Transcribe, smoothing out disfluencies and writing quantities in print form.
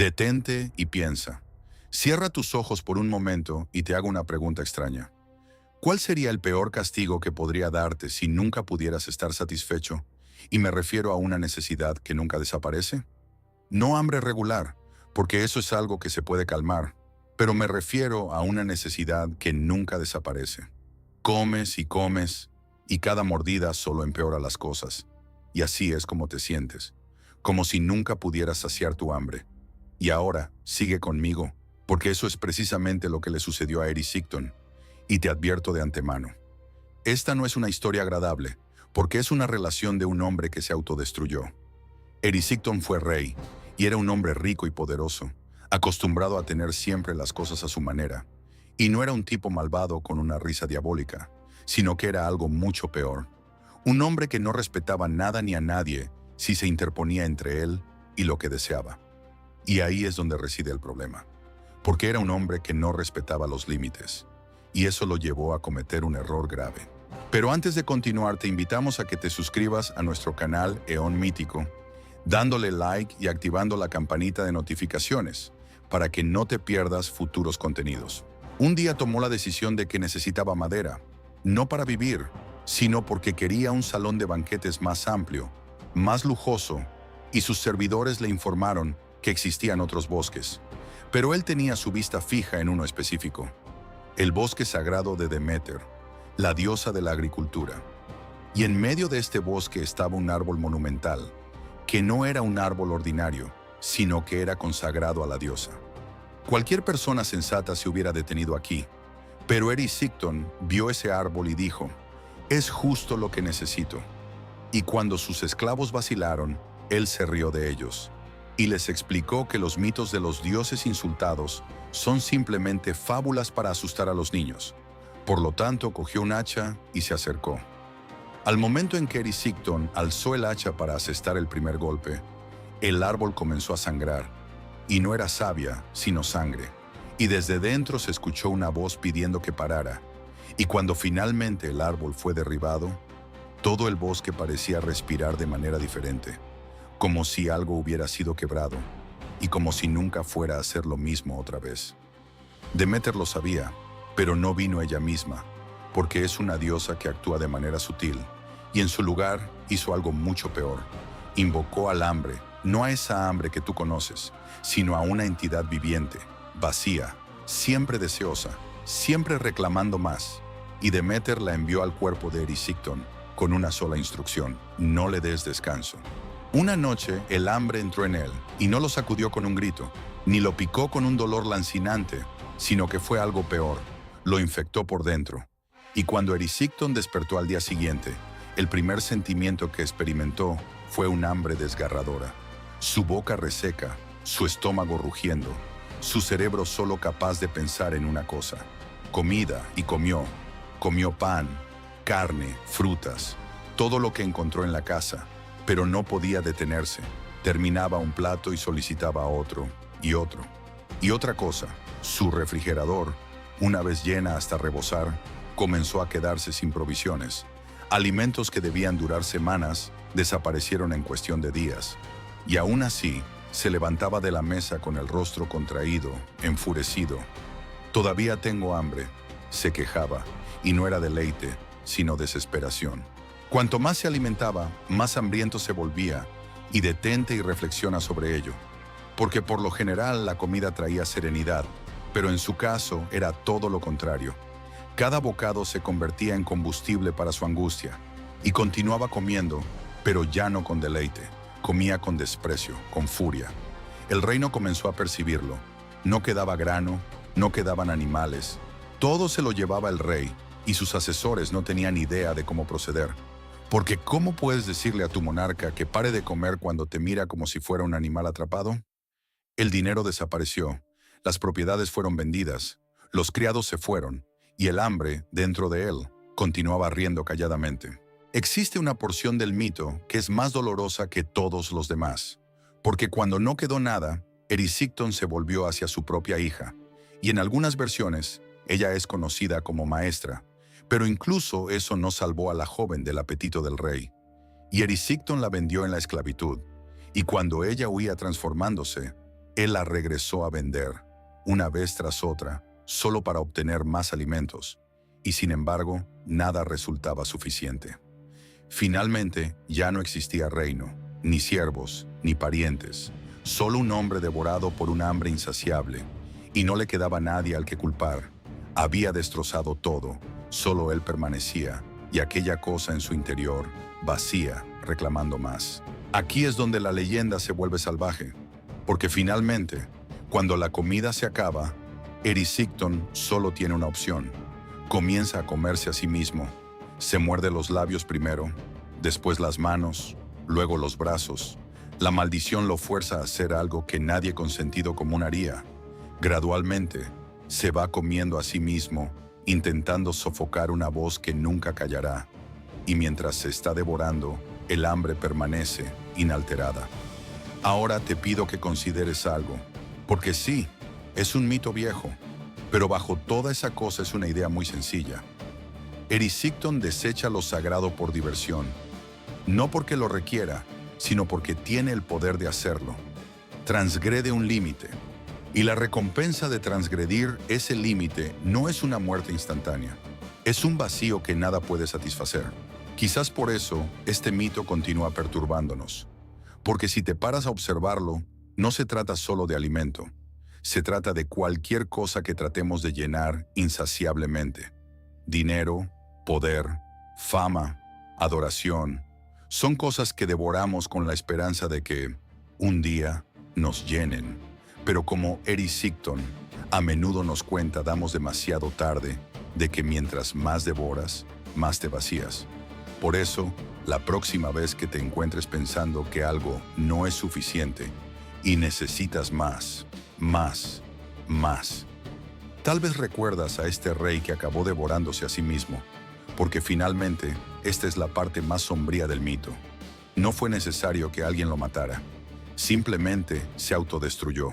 Detente y piensa. Cierra tus ojos por un momento y te hago una pregunta extraña. ¿Cuál sería el peor castigo que podría darte si nunca pudieras estar satisfecho? Y me refiero a una necesidad que nunca desaparece. No hambre regular, porque eso es algo que se puede calmar, pero me refiero a una necesidad que nunca desaparece. Comes, y cada mordida solo empeora las cosas. Y así es como te sientes, como si nunca pudieras saciar tu hambre. Y ahora, sigue conmigo, porque eso es precisamente lo que le sucedió a Eric Sicton. Y te advierto de antemano. Esta no es una historia agradable, porque es una relación de un hombre que se autodestruyó. Eric Sicton fue rey, y era un hombre rico y poderoso, acostumbrado a tener siempre las cosas a su manera. Y no era un tipo malvado con una risa diabólica, sino que era algo mucho peor. Un hombre que no respetaba nada ni a nadie si se interponía entre él y lo que deseaba. Y ahí es donde reside el problema, porque era un hombre que no respetaba los límites, y eso lo llevó a cometer un error grave. Pero antes de continuar, te invitamos a que te suscribas a nuestro canal Eón Mítico, dándole like y activando la campanita de notificaciones, para que no te pierdas futuros contenidos. Un día tomó la decisión de que necesitaba madera, no para vivir, sino porque quería un salón de banquetes más amplio, más lujoso, y sus servidores le informaron que existían otros bosques, pero él tenía su vista fija en uno específico, el bosque sagrado de Deméter, la diosa de la agricultura. Y en medio de este bosque estaba un árbol monumental, que no era un árbol ordinario, sino que era consagrado a la diosa. Cualquier persona sensata se hubiera detenido aquí, pero Eric Sicton vio ese árbol y dijo, «Es justo lo que necesito». Y cuando sus esclavos vacilaron, él se rió de ellos y les explicó que los mitos de los dioses insultados son simplemente fábulas para asustar a los niños. Por lo tanto, cogió un hacha y se acercó. Al momento en que Eric Sicton alzó el hacha para asestar el primer golpe, el árbol comenzó a sangrar, y no era savia, sino sangre, y desde dentro se escuchó una voz pidiendo que parara, y cuando finalmente el árbol fue derribado, todo el bosque parecía respirar de manera diferente, como si algo hubiera sido quebrado, y como si nunca fuera a hacer lo mismo otra vez. Deméter lo sabía, pero no vino ella misma, porque es una diosa que actúa de manera sutil, y en su lugar hizo algo mucho peor. Invocó al hambre, no a esa hambre que tú conoces, sino a una entidad viviente, vacía, siempre deseosa, siempre reclamando más. Y Deméter la envió al cuerpo de Eric Sicton con una sola instrucción: no le des descanso. Una noche el hambre entró en él y no lo sacudió con un grito, ni lo picó con un dolor lancinante, sino que fue algo peor, lo infectó por dentro. Y cuando Eric Sicton despertó al día siguiente, el primer sentimiento que experimentó fue un hambre desgarradora. Su boca reseca, su estómago rugiendo, su cerebro solo capaz de pensar en una cosa: comida, y comió. Comió pan, carne, frutas, todo lo que encontró en la casa, pero no podía detenerse. Terminaba un plato y solicitaba otro, y otro. Y otra cosa, su refrigerador, una vez llena hasta rebosar, comenzó a quedarse sin provisiones. Alimentos que debían durar semanas desaparecieron en cuestión de días. Y aún así, se levantaba de la mesa con el rostro contraído, enfurecido. «Todavía tengo hambre», se quejaba, y no era deleite, sino desesperación. Cuanto más se alimentaba, más hambriento se volvía, y detente y reflexiona sobre ello. Porque por lo general la comida traía serenidad, pero en su caso era todo lo contrario. Cada bocado se convertía en combustible para su angustia, y continuaba comiendo, pero ya no con deleite. Comía con desprecio, con furia. El reino comenzó a percibirlo. No quedaba grano, no quedaban animales. Todo se lo llevaba el rey, y sus asesores no tenían idea de cómo proceder. Porque ¿cómo puedes decirle a tu monarca que pare de comer cuando te mira como si fuera un animal atrapado? El dinero desapareció, las propiedades fueron vendidas, los criados se fueron, y el hambre, dentro de él, continuaba riendo calladamente. Existe una porción del mito que es más dolorosa que todos los demás, porque cuando no quedó nada, Eric Sicton se volvió hacia su propia hija, y en algunas versiones, ella es conocida como maestra, pero incluso eso no salvó a la joven del apetito del rey. Y Eric Sicton la vendió en la esclavitud, y cuando ella huía transformándose, Él la regresó a vender, una vez tras otra, solo para obtener más alimentos, y sin embargo, nada resultaba suficiente. Finalmente, ya no existía reino, ni siervos, ni parientes, solo un hombre devorado por un hambre insaciable, y no le quedaba nadie al que culpar. Había destrozado todo, solo él permanecía, y aquella cosa en su interior, vacía, reclamando más. Aquí es donde la leyenda se vuelve salvaje, porque finalmente, cuando la comida se acaba, Erysichthon solo tiene una opción. Comienza a comerse a sí mismo. Se muerde los labios primero, después las manos, luego los brazos. La maldición lo fuerza a hacer algo que nadie con sentido común haría. Gradualmente, se va comiendo a sí mismo, intentando sofocar una voz que nunca callará. Y mientras se está devorando, el hambre permanece inalterada. Ahora te pido que consideres algo, porque sí, es un mito viejo, pero bajo toda esa cosa es una idea muy sencilla. Erysichthon desecha lo sagrado por diversión, no porque lo requiera, sino porque tiene el poder de hacerlo. Transgrede un límite, y la recompensa de transgredir ese límite no es una muerte instantánea, es un vacío que nada puede satisfacer. Quizás por eso este mito continúa perturbándonos, porque si te paras a observarlo, no se trata solo de alimento, se trata de cualquier cosa que tratemos de llenar insaciablemente. Dinero, poder, fama, adoración, son cosas que devoramos con la esperanza de que, un día, nos llenen. Pero como Erysichthon, a menudo nos cuenta, damos demasiado tarde, de que mientras más devoras, más te vacías. Por eso, la próxima vez que te encuentres pensando que algo no es suficiente y necesitas más, más, más, tal vez recuerdas a este rey que acabó devorándose a sí mismo, porque finalmente esta es la parte más sombría del mito. No fue necesario que alguien lo matara, simplemente se autodestruyó.